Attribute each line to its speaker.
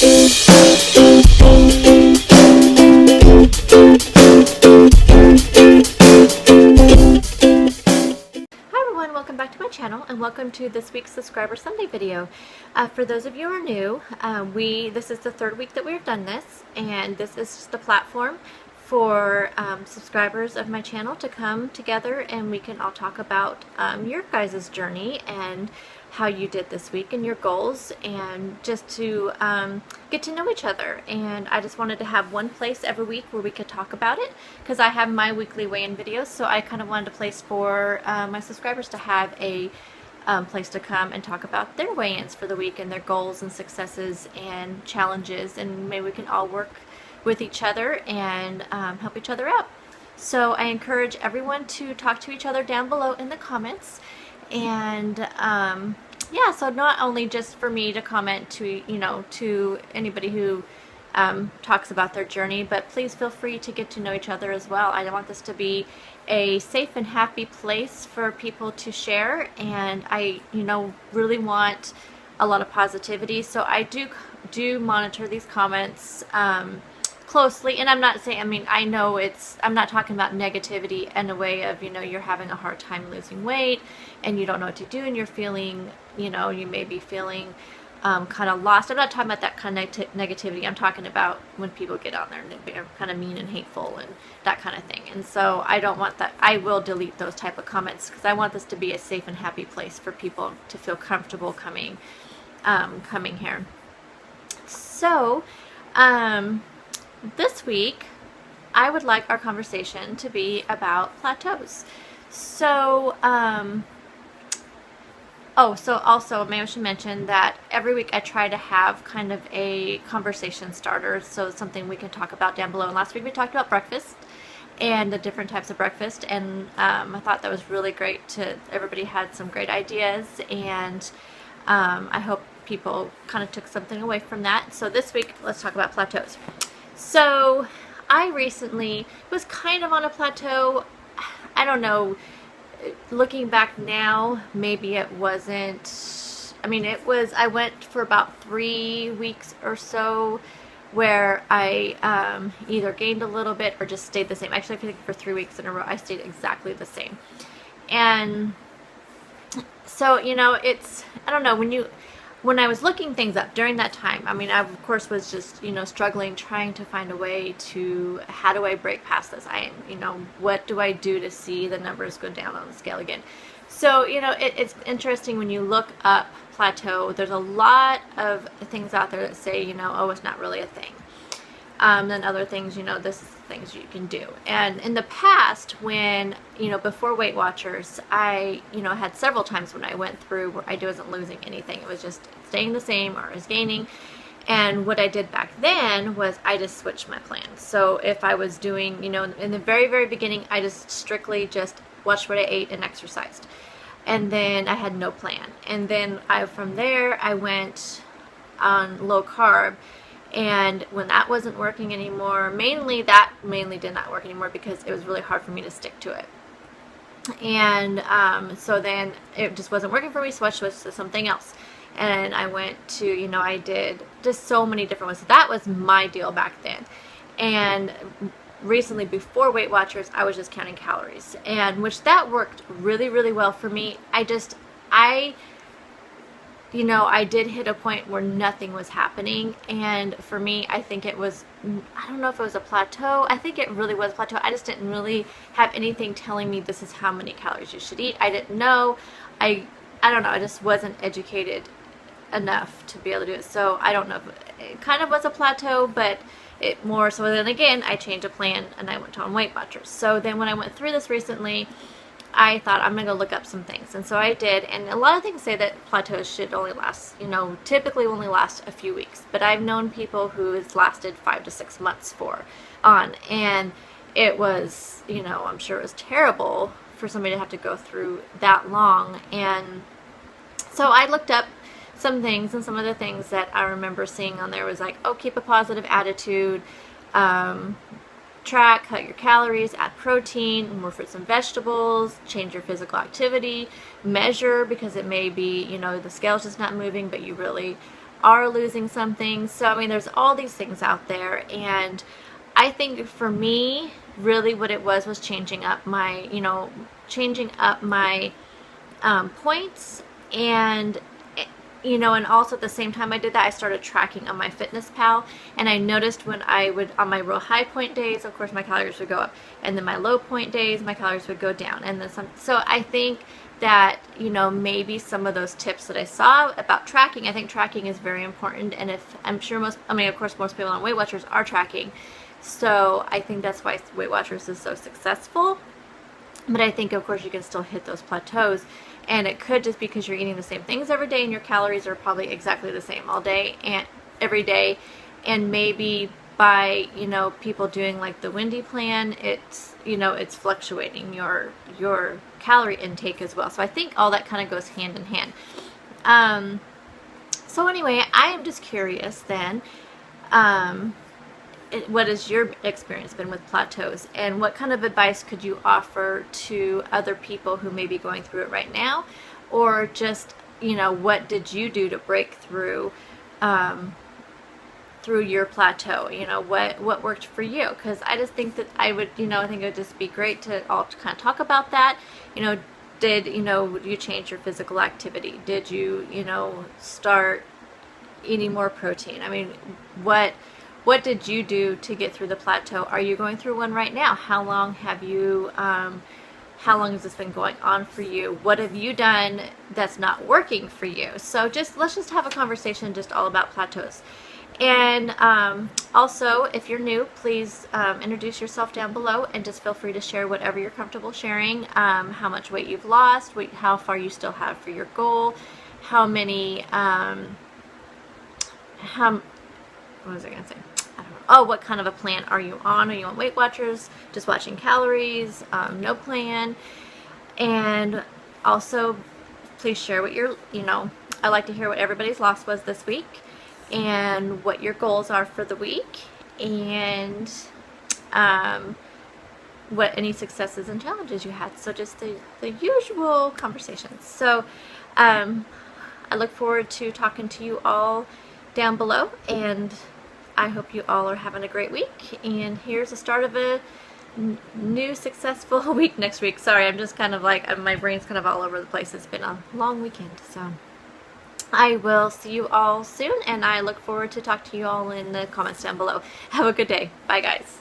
Speaker 1: Welcome back to my channel and welcome to this week's Subscriber Sunday video. For those of you who are new, this is the third week that we've done this, and this is just a platform for subscribers of my channel to come together and we can all talk about your guys' journey and how you did this week and your goals, and just to get to know each other. And I just wanted to have one place every week where we could talk about it, because I have my weekly weigh-in videos, so I kind of wanted a place for my subscribers to have a place to come and talk about their weigh-ins for the week and their goals and successes and challenges, and maybe we can all work with each other and help each other out. So I encourage everyone to talk to each other down below in the comments. And yeah, so not only just for me to comment to, to anybody who talks about their journey, but please feel free to get to know each other as well. I want this to be a safe and happy place for people to share, and I, really want a lot of positivity. So I do monitor these comments closely, and I'm not saying, I know I'm not talking about negativity in a way of, you're having a hard time losing weight and you don't know what to do and you're feeling, you may be feeling kind of lost. I'm not talking about that kind of negativity. I'm talking about when people get on there and they're kind of mean and hateful and that kind of thing. And so I don't want that. I will delete those type of comments, because I want this to be a safe and happy place for people to feel comfortable coming here. So this week, I would like our conversation to be about plateaus. So, so also maybe I should mention that every week I try to have kind of a conversation starter, so something we can talk about down below. And last week we talked about breakfast and the different types of breakfast, and I thought that was really great. Everybody had some great ideas, and I hope people kind of took something away from that. So this week, let's talk about plateaus. So I recently was kind of on a plateau. I don't know, looking back now, maybe it wasn't, I went for about 3 weeks or so where I either gained a little bit or just stayed the same. Actually, I think for 3 weeks in a row, I stayed exactly the same. And so, I don't know, when I was looking things up during that time, I of course was just, struggling, trying to find a way to, how do I break past this? What do I do to see the numbers go down on the scale again? So, it's interesting when you look up plateau, there's a lot of things out there that say, oh, it's not really a thing. Then other things, this is the things you can do. And in the past, when, before Weight Watchers, I, had several times when I went through where I wasn't losing anything. It was just staying the same or I was gaining. And what I did back then was I just switched my plan. So if I was doing, in the very, very beginning, I just strictly just watched what I ate and exercised. And then I had no plan. And then from there, I went on low carb. And when that wasn't working anymore, mainly did not work anymore because it was really hard for me to stick to it. And so then it just wasn't working for me, so I switched to something else. And I went to, I did just so many different ones. So that was my deal back then. And recently, before Weight Watchers, I was just counting calories, and which that worked really, really well for me. I did hit a point where nothing was happening, and for me, I think it was, I don't know if it was a plateau. I think it really was a plateau. I just didn't really have anything telling me this is how many calories you should eat. I didn't know. I don't know. I just wasn't educated enough to be able to do it. So I don't know if it kind of was a plateau, but it more so. Then again, I changed a plan and I went on Weight Watchers. So then when I went through this recently, I thought I'm going to look up some things, and so I did. And a lot of things say that plateaus should only last, typically only last a few weeks, but I've known people who it's lasted 5 to 6 months and it was, I'm sure it was terrible for somebody to have to go through that long. And so I looked up some things, and some of the things that I remember seeing on there was like, oh, keep a positive attitude, track, cut your calories, add protein, more fruits and vegetables, change your physical activity, measure, because it may be, the scale's just not moving, but you really are losing something. So I mean, there's all these things out there, and I think for me, really what it was changing up my, points. And and also at the same time I did that, I started tracking on my Fitness Pal, and I noticed when I would, on my real high point days, of course my calories would go up, and then my low point days, my calories would go down, and then some. So I think that, maybe some of those tips that I saw about tracking, I think tracking is very important, and if, I'm sure most, of course most people on Weight Watchers are tracking, so I think that's why Weight Watchers is so successful. But I think, of course, you can still hit those plateaus, and it could just because you're eating the same things every day, and your calories are probably exactly the same all day and every day, and maybe by, people doing like the Wendy plan, it's, it's fluctuating your calorie intake as well. So I think all that kind of goes hand in hand. So anyway, I am just curious then, what has your experience been with plateaus, and what kind of advice could you offer to other people who may be going through it right now, or just, what did you do to break through through your plateau? What worked for you? Because I just think that I would, I think it would just be great to all kind of talk about that. Did you change your physical activity? Did you start eating more protein? I mean, what did you do to get through the plateau? Are you going through one right now? How long have you, how long has this been going on for you? What have you done that's not working for you? So let's just have a conversation just all about plateaus. And also, if you're new, please introduce yourself down below, and just feel free to share whatever you're comfortable sharing, how much weight you've lost, how far you still have for your goal, how many, what was I going to say? I don't know. Oh, what kind of a plan are you on? Are you on Weight Watchers, just watching calories, no plan? And also, please share what your, I like to hear what everybody's loss was this week, and what your goals are for the week, and what any successes and challenges you had. So just the usual conversations. So I look forward to talking to you all down below, and I hope you all are having a great week, and here's the start of a new successful week next week. Sorry, I'm just kind of like, my brain's kind of all over the place. It's been a long weekend, so I will see you all soon, and I look forward to talk to you all in the comments down below. Have a good day. Bye, guys.